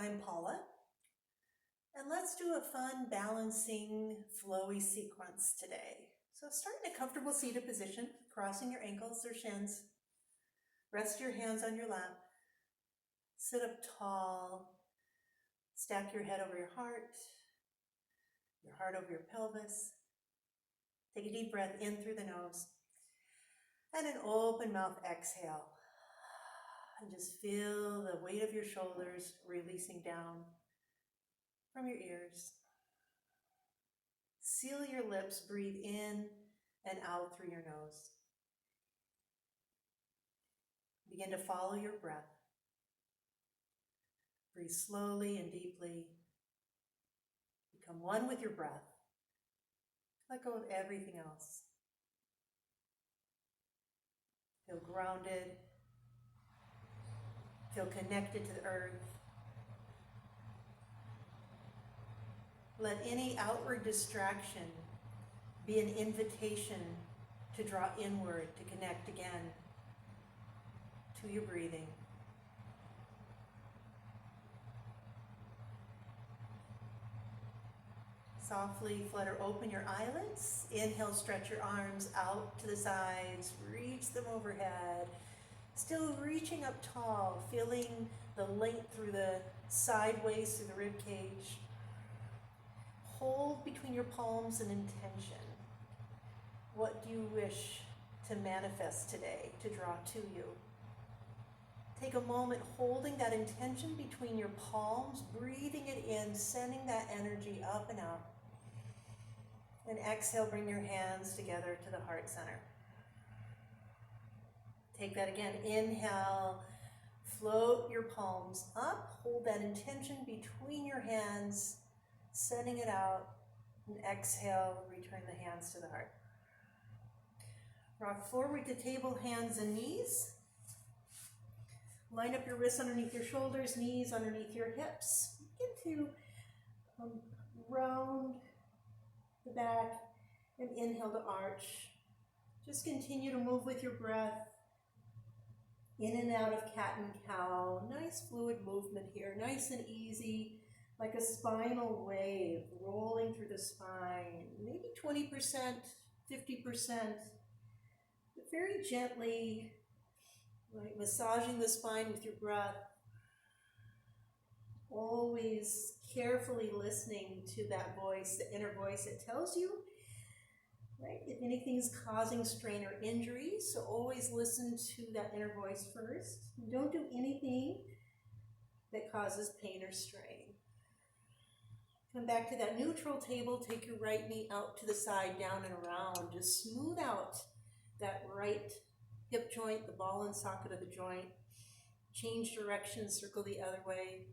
I'm Paula, and let's do a fun balancing flowy sequence today. So start in a comfortable seated position, crossing your ankles or shins. Rest your hands on your lap. Sit up tall. Stack your head over your heart over your pelvis. Take a deep breath in through the nose, and an open mouth exhale. And just feel the weight of your shoulders releasing down from your ears. Seal your lips, breathe in and out through your nose. Begin to follow your breath. Breathe slowly and deeply. Become one with your breath. Let go of everything else. Feel grounded. Feel connected to the earth. Let any outward distraction be an invitation to draw inward, to connect again to your breathing. Softly flutter open your eyelids. Inhale, stretch your arms out to the sides, reach them overhead. Still reaching up tall, feeling the length through the sideways, through the rib cage. Hold between your palms an intention. What do you wish to manifest today, to draw to you? Take a moment holding that intention between your palms, breathing it in, sending that energy up and out. And exhale, bring your hands together to the heart center. Take that again. Inhale, float your palms up. Hold that intention between your hands, sending it out. And exhale, return the hands to the heart. Rock forward to table, hands and knees. Line up your wrists underneath your shoulders, knees underneath your hips. Begin to round the back and inhale to arch. Just continue to move with your breath. In and out of cat and cow. Nice fluid movement here, nice and easy, like a spinal wave rolling through the spine. Maybe 20%, 50%, but very gently, right, massaging the spine with your breath. Always carefully listening to that voice, the inner voice that tells you, right, if anything's causing strain or injury. So always listen to that inner voice first. Don't do anything that causes pain or strain. Come back to that neutral table. Take your right knee out to the side, down and around. Just smooth out that right hip joint, the ball and socket of the joint. Change direction, circle the other way.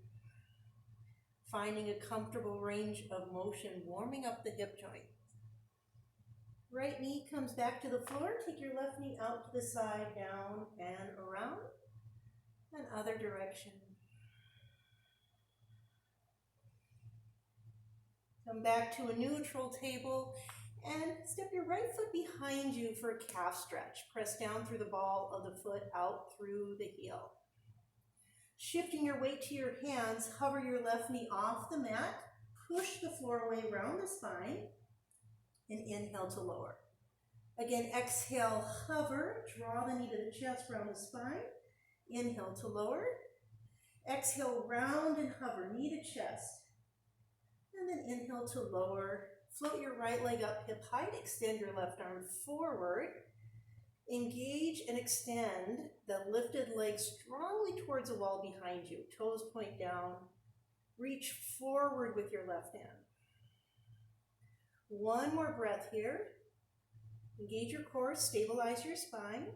Finding a comfortable range of motion, warming up the hip joint. Right knee comes back to the floor. Take your left knee out to the side, down and around, and other direction. Come back to a neutral table and step your right foot behind you for a calf stretch. Press down through the ball of the foot, out through the heel. Shifting your weight to your hands, hover your left knee off the mat, push the floor away around the spine, and inhale to lower. Again, exhale, hover, draw the knee to the chest, round the spine. Inhale to lower. Exhale, round and hover, knee to chest. And then inhale to lower. Float your right leg up hip height, extend your left arm forward. Engage and extend the lifted leg strongly towards the wall behind you. Toes point down. Reach forward with your left hand. One more breath here. Engage your core, stabilize your spine.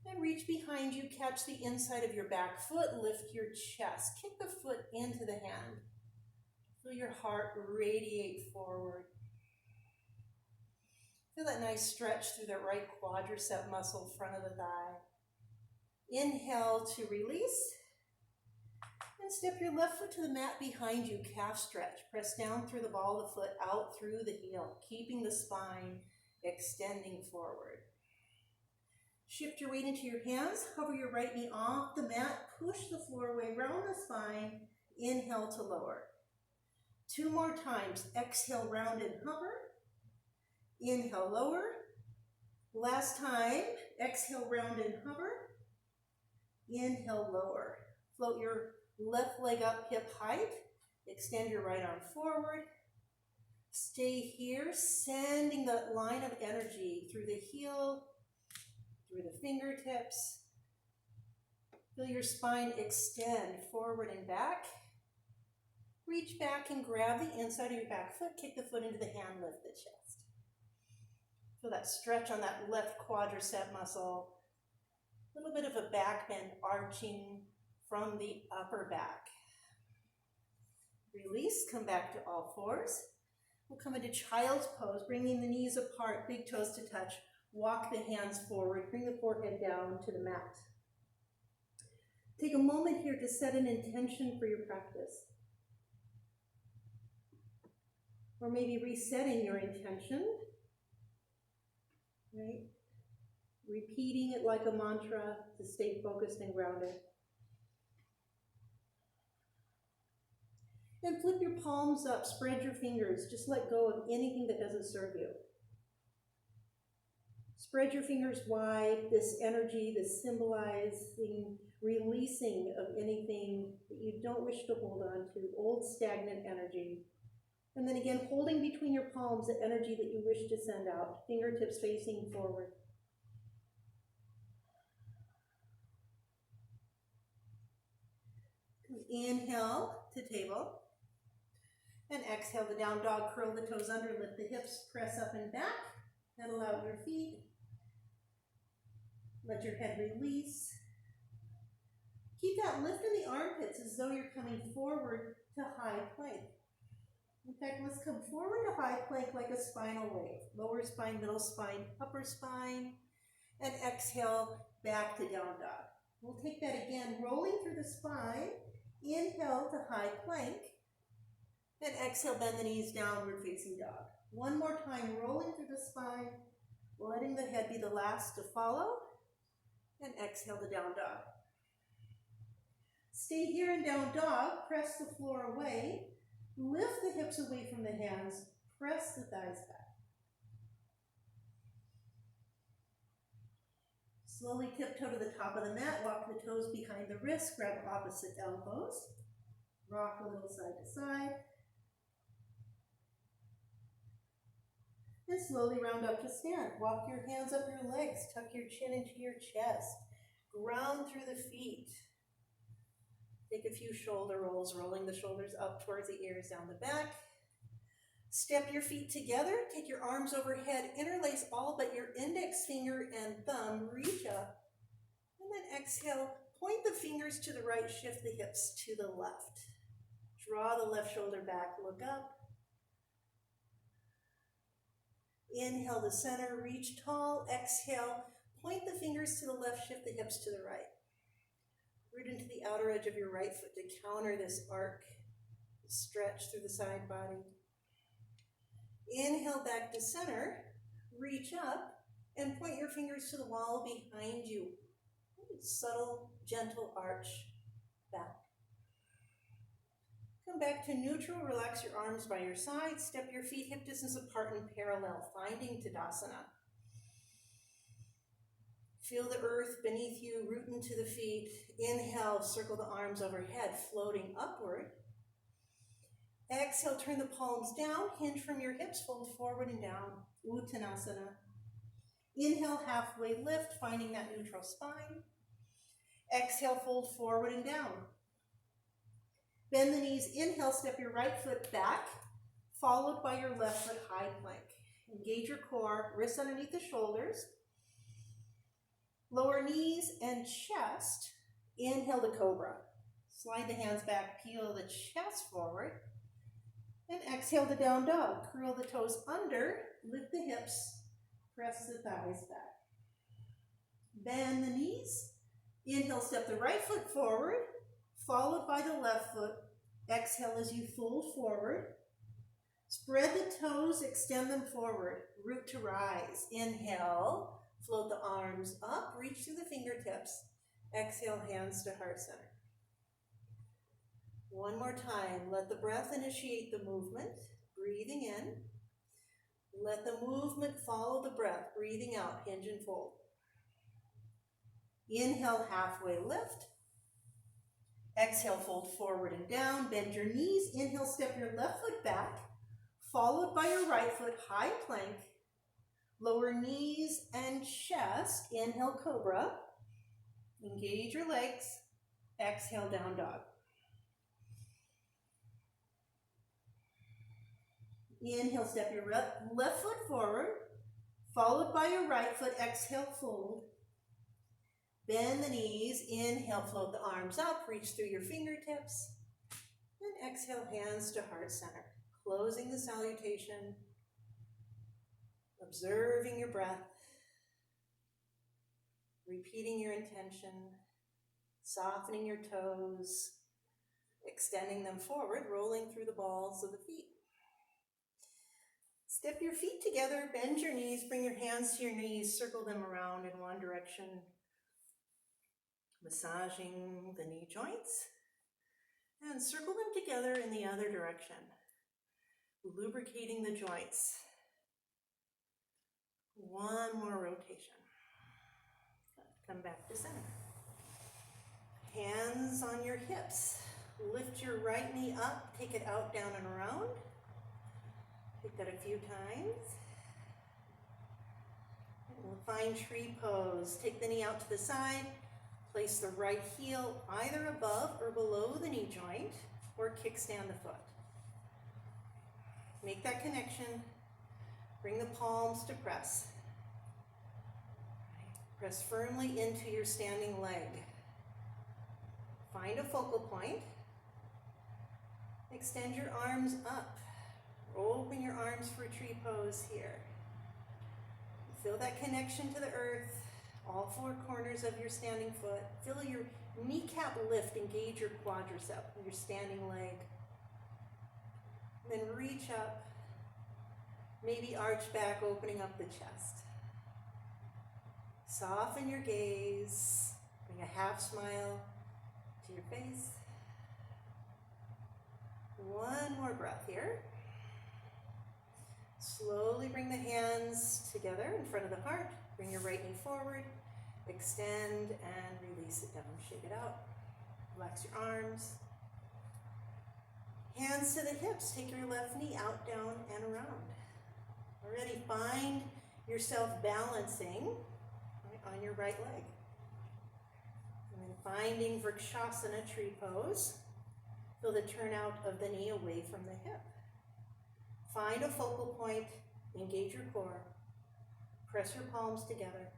And reach behind you, catch the inside of your back foot, lift your chest. Kick the foot into the hand. Feel your heart radiate forward. Feel that nice stretch through the right quadricep muscle, front of the thigh. Inhale to release. And step your left foot to the mat behind you, calf stretch. Press down through the ball of the foot, out through the heel, keeping the spine extending forward. Shift your weight into your hands, hover your right knee off the mat, push the floor away, round the spine, inhale to lower. 2 more times, exhale, round and hover, inhale, lower. Last time, exhale, round and hover, inhale, lower. Float your left leg up hip height, extend your right arm forward. Stay here, sending the line of energy through the heel, through the fingertips. Feel your spine extend forward and back. Reach back and grab the inside of your back foot, kick the foot into the hand, lift the chest. Feel that stretch on that left quadricep muscle. A little bit of a back bend arching from the upper back. Release, come back to all fours. We'll come into child's pose, bringing the knees apart, big toes to touch. Walk the hands forward, bring the forehead down to the mat. Take a moment here to set an intention for your practice. Or maybe resetting your intention, right? Repeating it like a mantra to stay focused and grounded. And flip your palms up, spread your fingers, just let go of anything that doesn't serve you. Spread your fingers wide, this energy, this symbolizing releasing of anything that you don't wish to hold on to, old stagnant energy. And then again, holding between your palms the energy that you wish to send out, fingertips facing forward. Inhale to table. And exhale the down dog, curl the toes under, lift the hips, press up and back. Pedal out your feet. Let your head release. Keep that lift in the armpits as though you're coming forward to high plank. In fact, let's come forward to high plank like a spinal wave. Lower spine, middle spine, upper spine. And exhale back to down dog. We'll take that again, rolling through the spine. Inhale to high plank. And exhale, bend the knees, downward facing dog. One more time, rolling through the spine, letting the head be the last to follow. And exhale to down dog. Stay here in down dog, press the floor away. Lift the hips away from the hands, press the thighs back. Slowly tiptoe to the top of the mat, walk the toes behind the wrists, grab opposite elbows. Rock a little side to side. And slowly round up to stand. Walk your hands up your legs, tuck your chin into your chest. Ground through the feet. Take a few shoulder rolls, rolling the shoulders up towards the ears, down the back. Step your feet together, take your arms overhead, interlace all but your index finger and thumb, reach up. And then exhale, point the fingers to the right, shift the hips to the left. Draw the left shoulder back, look up. Inhale to center, reach tall. Exhale, point the fingers to the left, shift the hips to the right. Root into the outer edge of your right foot to counter this arc, stretch through the side body. Inhale back to center, reach up, and point your fingers to the wall behind you. Subtle, gentle arch back. Come back to neutral, relax your arms by your side, step your feet hip distance apart and parallel, finding Tadasana. Feel the earth beneath you, root into the feet. Inhale, circle the arms overhead, floating upward. Exhale, turn the palms down, hinge from your hips, fold forward and down, Uttanasana. Inhale, halfway lift, finding that neutral spine. Exhale, fold forward and down. Bend the knees, inhale, step your right foot back, followed by your left foot high plank. Engage your core, wrists underneath the shoulders. Lower knees and chest. Inhale to cobra. Slide the hands back, peel the chest forward. And exhale to down dog. Curl the toes under, lift the hips, press the thighs back. Bend the knees. Inhale, step the right foot forward, followed by the left foot. Exhale as you fold forward. Spread the toes, extend them forward. Root to rise. Inhale, Float the arms up, reach through the fingertips. Exhale, hands to heart center. One more time, let the breath initiate the movement, breathing in. Let the movement follow the breath, breathing out, hinge and fold. Inhale, halfway lift. Exhale, fold forward and down, bend your knees. Inhale, step your left foot back, followed by your right foot, high plank. Lower knees and chest. Inhale, cobra. Engage your legs. Exhale, down dog. Inhale, step your left foot forward, followed by your right foot. Exhale, fold. Bend the knees. Inhale, float the arms up, reach through your fingertips. And exhale, hands to heart center. Closing the salutation. Observing your breath. Repeating your intention. Softening your toes. Extending them forward, rolling through the balls of the feet. Step your feet together, bend your knees, bring your hands to your knees, circle them around in one direction. Massaging the knee joints. And circle them together in the other direction. Lubricating the joints. One more rotation. Come back to center. Hands on your hips. Lift your right knee up, take it out, down, and around. Take that a few times. And we'll find tree pose. Take the knee out to the side. Place the right heel either above or below the knee joint, or kickstand the foot. Make that connection. Bring the palms to press. Press firmly into your standing leg. Find a focal point. Extend your arms up. Open your arms for tree pose here. Feel that connection to the earth, all four corners of your standing foot. Feel your kneecap lift, engage your quadricep, your standing leg. Then reach up, maybe arch back, opening up the chest. Soften your gaze, bring a half smile to your face. One more breath here. Slowly bring the hands together in front of the heart. Bring your right knee forward. Extend and release it down. Shake it out. Relax your arms. Hands to the hips. Take your left knee out, down, and around. Already find yourself balancing on your right leg. And then finding Vrikshasana, tree pose. Feel the turnout of the knee away from the hip. Find a focal point, engage your core. Press your palms together.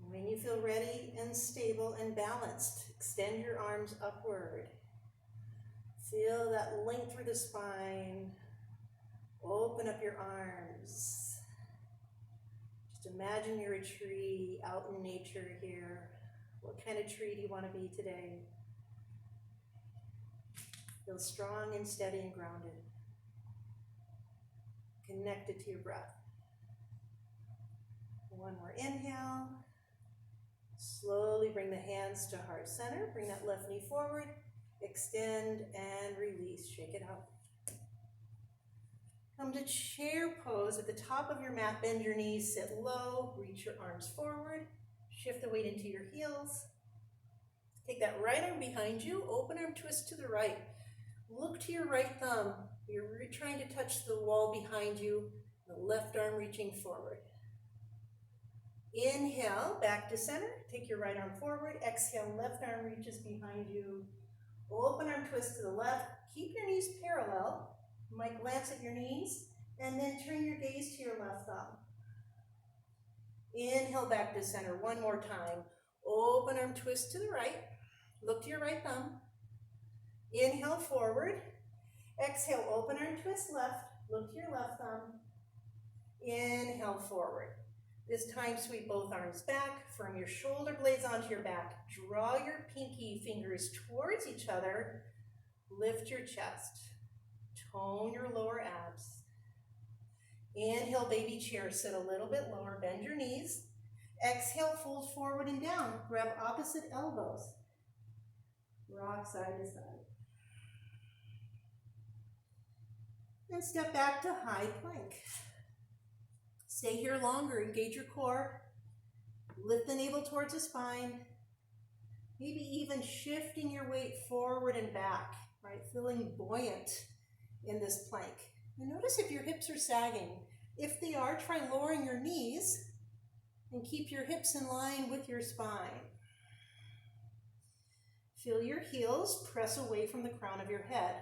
When you feel ready and stable and balanced, extend your arms upward. Feel that length through the spine. Open up your arms. Just imagine you're a tree out in nature here. What kind of tree do you want to be today? Feel strong and steady and grounded. Connected to your breath. One more inhale. Slowly bring the hands to heart center. Bring that left knee forward. Extend and release. Shake it out. Come to chair pose. At the top of your mat, bend your knees, sit low, reach your arms forward. Shift the weight into your heels. Take that right arm behind you. Open arm twist to the right. Look to your right thumb. You're trying to touch the wall behind you. The left arm reaching forward. Inhale, back to center. Take your right arm forward. Exhale, left arm reaches behind you. Open arm twist to the left. Keep your knees parallel. You might glance at your knees and then turn your gaze to your left thumb. Inhale, back to center one more time. Open arm twist to the right. Look to your right thumb. Inhale, forward. Exhale, open arm twist left. Look to your left thumb. Inhale, forward. This time, sweep both arms back. Firm your shoulder blades onto your back. Draw your pinky fingers towards each other. Lift your chest. Tone your lower abs. Inhale, baby chair, sit a little bit lower, bend your knees. Exhale, fold forward and down. Grab opposite elbows. Rock side to side. And step back to high plank. Stay here longer, engage your core. Lift the navel towards the spine. Maybe even shifting your weight forward and back, right? Feeling buoyant in this plank. And notice if your hips are sagging. If they are, try lowering your knees and keep your hips in line with your spine. Feel your heels press away from the crown of your head.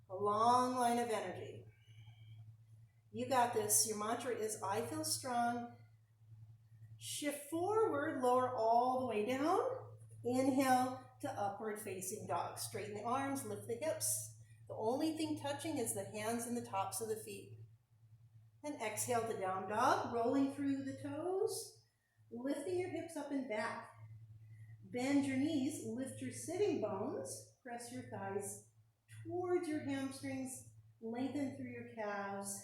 A long line of energy. You got this. Your mantra is, I feel strong. Shift forward, lower all the way down. Inhale to upward facing dog. Straighten the arms, lift the hips. The only thing touching is the hands and the tops of the feet. And exhale to down dog, rolling through the toes, lifting your hips up and back. Bend your knees, lift your sitting bones, press your thighs towards your hamstrings, lengthen through your calves.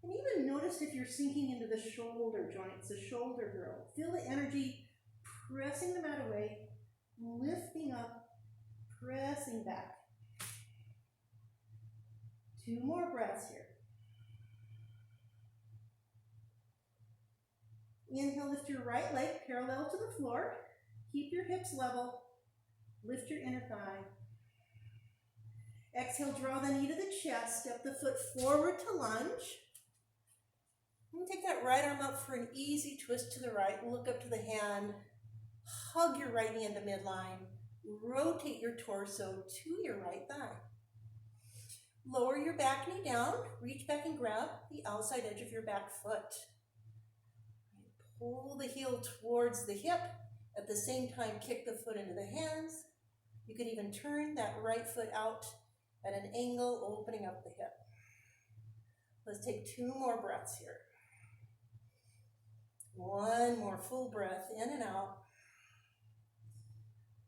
And even notice if you're sinking into the shoulder joints, the shoulder girdle. Feel the energy pressing the mat away, lifting up, pressing back. 2 more breaths here. Inhale, lift your right leg parallel to the floor. Keep your hips level. Lift your inner thigh. Exhale, draw the knee to the chest. Step the foot forward to lunge. And take that right arm up for an easy twist to the right. Look up to the hand. Hug your right knee into midline. Rotate your torso to your right thigh. Lower your back knee down. Reach back and grab the outside edge of your back foot. Pull the heel towards the hip. At the same time, kick the foot into the hands. You could even turn that right foot out at an angle, opening up the hip. Let's take 2 more breaths here. 1 more full breath in and out.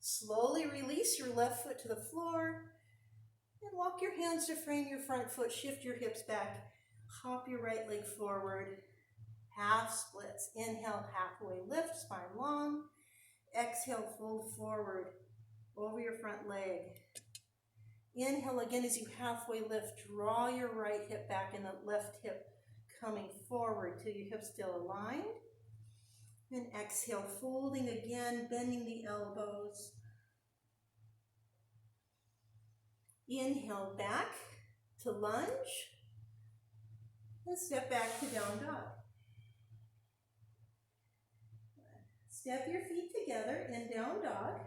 Slowly release your left foot to the floor and walk your hands to frame your front foot. Shift your hips back. Hop your right leg forward. Half splits. Inhale, halfway lift, spine long. Exhale, fold forward over your front leg. Inhale again as you halfway lift. Draw your right hip back and the left hip coming forward till your hips still aligned. And exhale, folding again, bending the elbows. Inhale back to lunge. And step back to down dog. Step your feet together in down dog.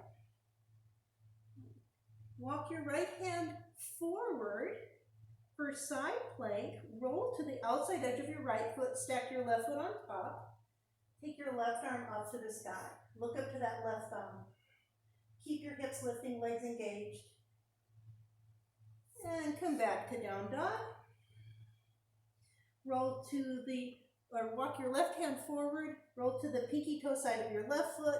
Walk your right hand forward for side plank. Roll to the outside edge of your right foot. Stack your left foot on top. Take your left arm up to the sky. Look up to that left thumb. Keep your hips lifting, legs engaged. And come back to down dog. Roll to walk your left hand forward. Roll to the pinky toe side of your left foot.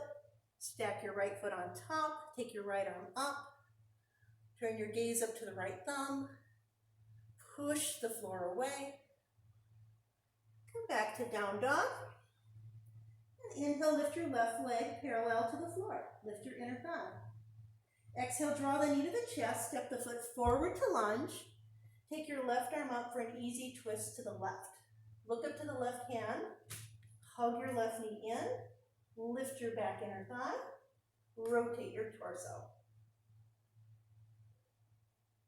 Stack your right foot on top. Take your right arm up. Turn your gaze up to the right thumb. Push the floor away. Come back to down dog. Inhale, lift your left leg parallel to the floor. Lift your inner thigh. Exhale, draw the knee to the chest. Step the foot forward to lunge. Take your left arm up for an easy twist to the left. Look up to the left hand. Hug your left knee in. Lift your back inner thigh. Rotate your torso.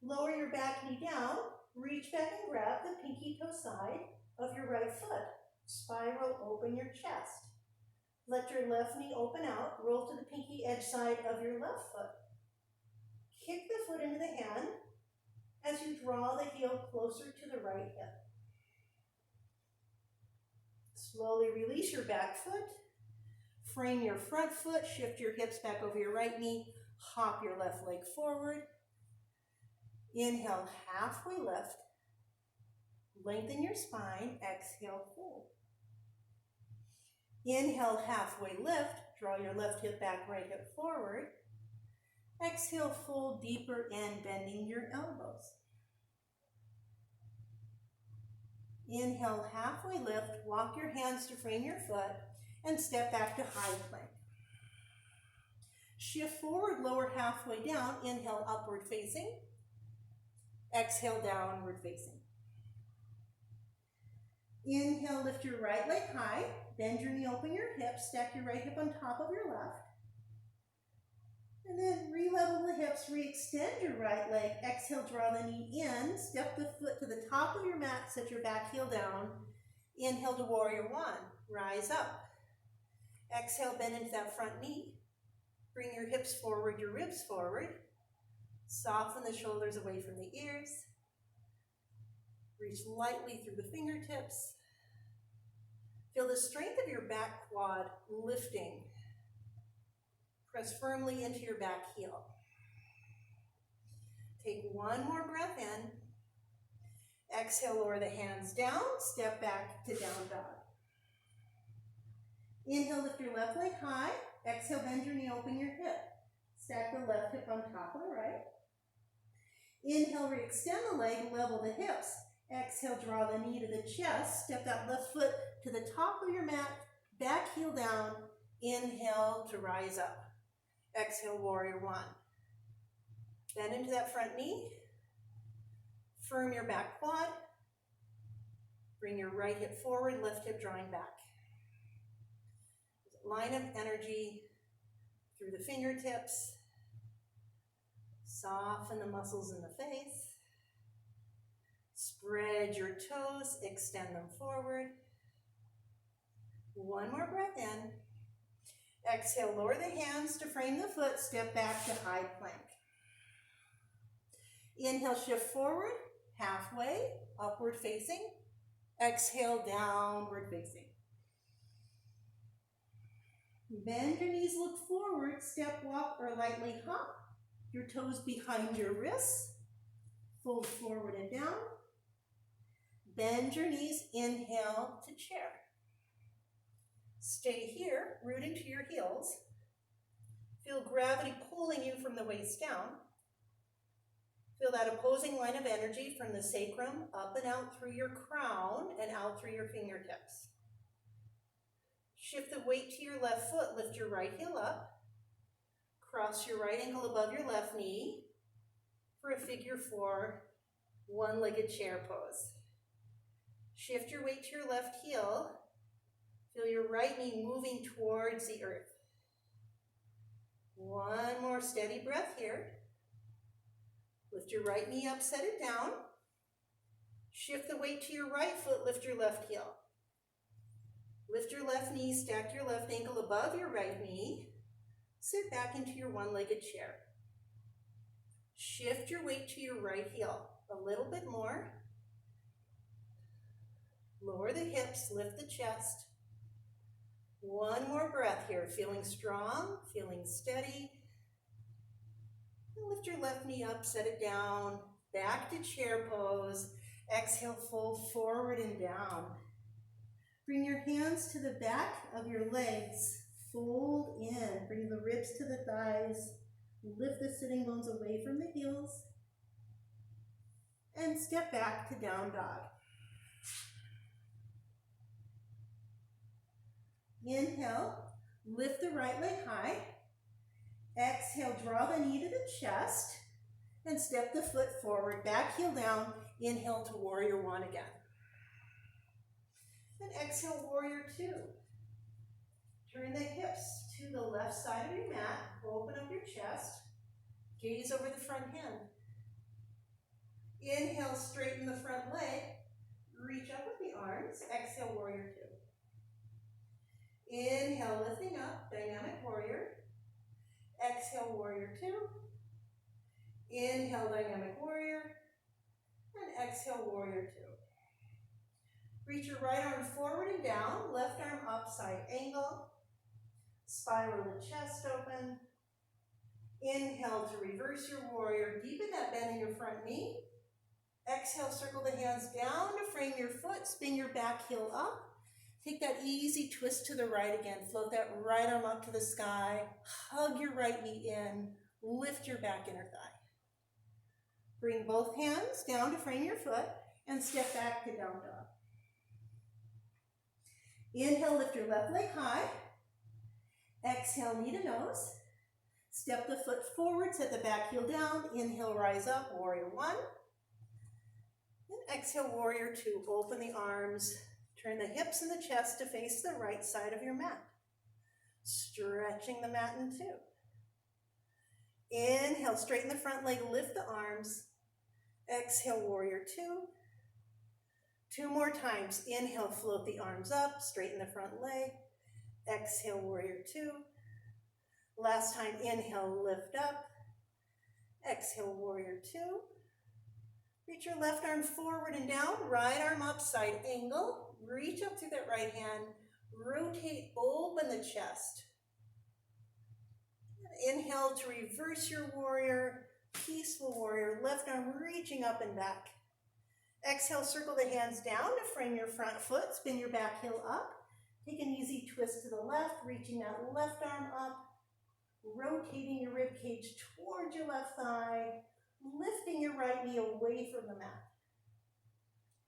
Lower your back knee down. Reach back and grab the pinky toe side of your right foot. Spiral open your chest. Let your left knee open out. Roll to the pinky edge side of your left foot. Kick the foot into the hand as you draw the heel closer to the right hip. Slowly release your back foot. Frame your front foot. Shift your hips back over your right knee. Hop your left leg forward. Inhale, halfway lift. Lengthen your spine. Exhale, fold. Inhale, halfway lift. Draw your left hip back, right hip forward. Exhale, fold deeper in, bending your elbows. Inhale, halfway lift, walk your hands to frame your foot, and step back to high plank. Shift forward, lower halfway down, inhale, upward facing. Exhale, downward facing. Inhale, lift your right leg high, bend your knee, open your hips, stack your right hip on top of your left. And then re-level the hips, re-extend your right leg, exhale, draw the knee in, step the foot to the top of your mat, set your back heel down. Inhale to warrior one, rise up. Exhale, bend into that front knee. Bring your hips forward, your ribs forward. Soften the shoulders away from the ears. Reach lightly through the fingertips. Feel the strength of your back quad lifting. Press firmly into your back heel. Take one more breath in. Exhale, lower the hands down, step back to down dog. Inhale, lift your left leg high. Exhale, bend your knee, open your hip. Stack the left hip on top of the right. Inhale, re-extend the leg, level the hips. Exhale, draw the knee to the chest. Step that left foot to the top of your mat, back heel down. Inhale to rise up. Exhale, warrior one. Bend into that front knee. Firm your back quad. Bring your right hip forward, left hip drawing back. Line of energy through the fingertips. Soften the muscles in the face. Spread your toes, extend them forward. One more breath in. Exhale, lower the hands to frame the foot, step back to high plank. Inhale, shift forward, halfway, upward facing. Exhale, downward facing. Bend your knees, look forward, step, walk, or lightly hop. Your toes behind your wrists. Fold forward and down. Bend your knees, inhale to chair. Stay here, root into your heels. Feel gravity pulling you from the waist down. Feel that opposing line of energy from the sacrum up and out through your crown and out through your fingertips. Shift the weight to your left foot, lift your right heel up. Cross your right ankle above your left knee for a figure four, one-legged chair pose. Shift your weight to your left heel. Feel your right knee moving towards the earth. One more steady breath here. Lift your right knee up, set it down. Shift the weight to your right foot, lift your left heel. Lift your left knee, stack your left ankle above your right knee. Sit back into your one-legged chair. Shift your weight to your right heel a little bit more. Lower the hips, lift the chest. One more breath here, feeling strong, feeling steady. And lift your left knee up, set it down, back to chair pose. Exhale, fold forward and down. Bring your hands to the back of your legs. Fold in, bring the ribs to the thighs. Lift the sitting bones away from the heels. And step back to down dog. Inhale, lift the right leg high. Exhale, draw the knee to the chest. And step the foot forward, back heel down. Inhale to warrior one again. And exhale, warrior two. Turn the hips to the left side of your mat. Open up your chest. Gaze over the front hand. Inhale, straighten the front leg. Reach up with the arms. Exhale, warrior two. Inhale, lifting up, dynamic warrior. Exhale, warrior two. Inhale, dynamic warrior. And exhale, warrior two. Reach your right arm forward and down, left arm up, side angle. Spiral the chest open. Inhale to reverse your warrior. Deepen that bend in your front knee. Exhale, circle the hands down to frame your foot. Spin your back heel up. Take that easy twist to the right again. Float that right arm up to the sky. Hug your right knee in. Lift your back inner thigh. Bring both hands down to frame your foot and step back to down dog. Inhale, lift your left leg high. Exhale, knee to nose. Step the foot forward, set the back heel down. Inhale, rise up, warrior one. And exhale, warrior two. Open the arms. Turn the hips and the chest to face the right side of your mat. Stretching the mat in two. Inhale, straighten the front leg, lift the arms. Exhale, warrior two. Two more times. Inhale, float the arms up, straighten the front leg. Exhale, warrior two. Last time, inhale, lift up. Exhale, warrior two. Reach your left arm forward and down, right arm up, side angle. Reach up through that right hand. Rotate, open the chest. Inhale to reverse your warrior, peaceful warrior, left arm reaching up and back. Exhale, circle the hands down to frame your front foot, spin your back heel up. Take an easy twist to the left, reaching that left arm up, rotating your rib cage towards your left thigh, lifting your right knee away from the mat.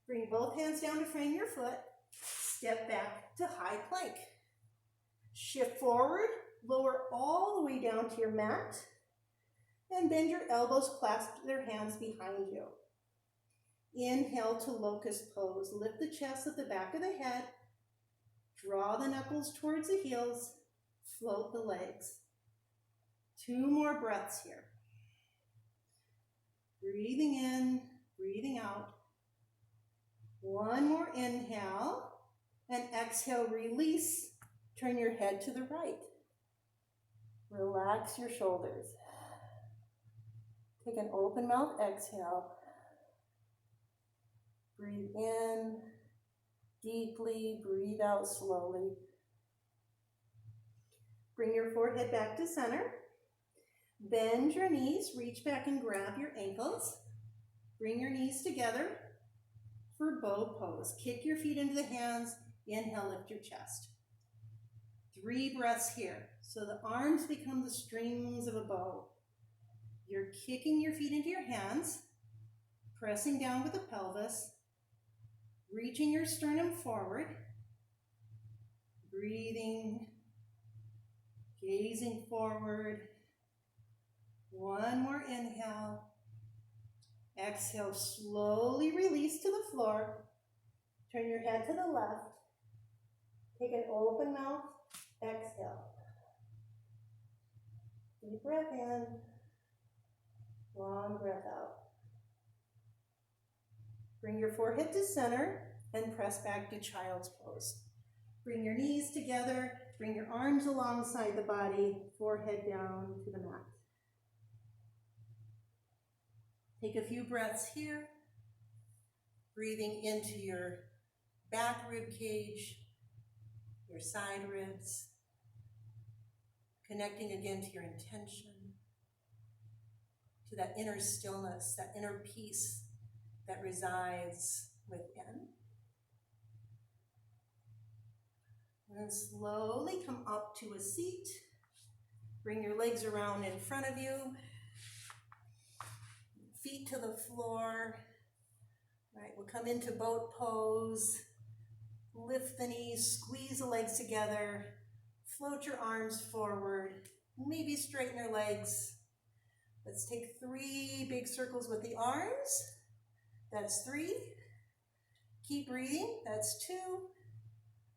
Bring both hands down to frame your foot, step back to high plank. Shift forward, lower all the way down to your mat, and bend your elbows, clasp their hands behind you. Inhale to locust pose. Lift the chest at the back of the head. Draw the knuckles towards the heels. Float the legs. Two more breaths here. Breathing in, breathing out. One more inhale, and exhale, release. Turn your head to the right. Relax your shoulders. Take an open mouth exhale. Breathe in deeply, breathe out slowly. Bring your forehead back to center. Bend your knees, reach back and grab your ankles. Bring your knees together for bow pose. Kick your feet into the hands. Inhale, lift your chest. 3 breaths here. So the arms become the strings of a bow. You're kicking your feet into your hands, pressing down with the pelvis, reaching your sternum forward, breathing, gazing forward. One more inhale. Exhale, slowly release to the floor. Turn your head to the left. Take an open mouth. Exhale. Deep breath in. Long breath out. Bring your forehead to center and press back to child's pose. Bring your knees together. Bring your arms alongside the body. Forehead down to the mat. Take a few breaths here. Breathing into your back rib cage, your side ribs. Connecting again to your intention, to that inner stillness, that inner peace that resides within. And then slowly come up to a seat. Bring your legs around in front of you. Feet to the floor. All right, we'll come into boat pose. Lift the knees, squeeze the legs together. Float your arms forward. Maybe straighten your legs. Let's take 3 big circles with the arms. That's 3. Keep breathing. That's 2.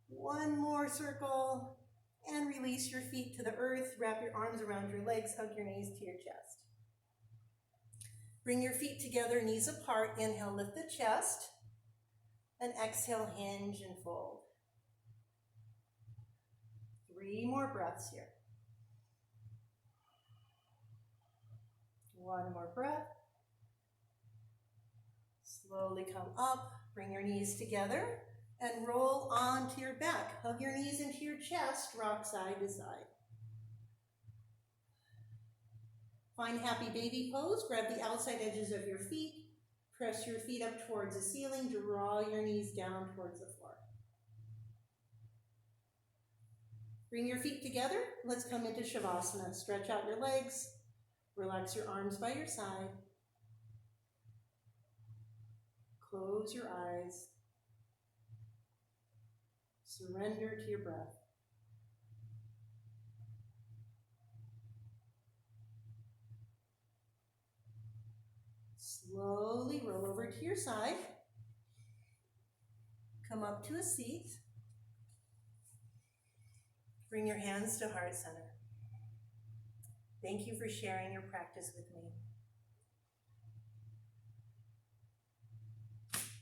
One more circle. And release your feet to the earth. Wrap your arms around your legs. Hug your knees to your chest. Bring your feet together, knees apart. Inhale, lift the chest. And exhale, hinge and fold. 3 more breaths here. One more breath. Slowly come up, bring your knees together, and roll onto your back. Hug your knees into your chest, rock side to side. Find happy baby pose. Grab the outside edges of your feet. Press your feet up towards the ceiling. Draw your knees down towards the floor. Bring your feet together. Let's come into Shavasana. Stretch out your legs. Relax your arms by your side. Close your eyes. Surrender to your breath. Slowly roll over to your side. Come up to a seat. Bring your hands to heart center. Thank you for sharing your practice with me.